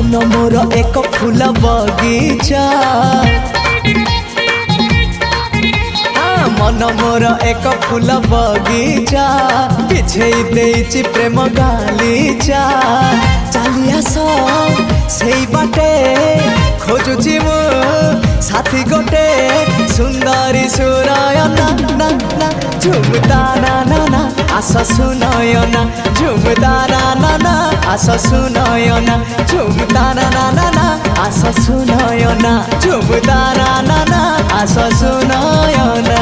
मन मोर एक फूल बगीचा मन मोर एक फूल बगीचा बिछे देइछि प्रेम गालीचा चली आस सेई बाटे खोजुछि मु साथी गोटे सुंदरी सुरायना ना ना झुमता ना ना ना आस सुनयना झुमता ना ना ना आस सुनयना झुमता ना ना ना ना आस सुनयना झुमता ना ना ना आस सुनयना।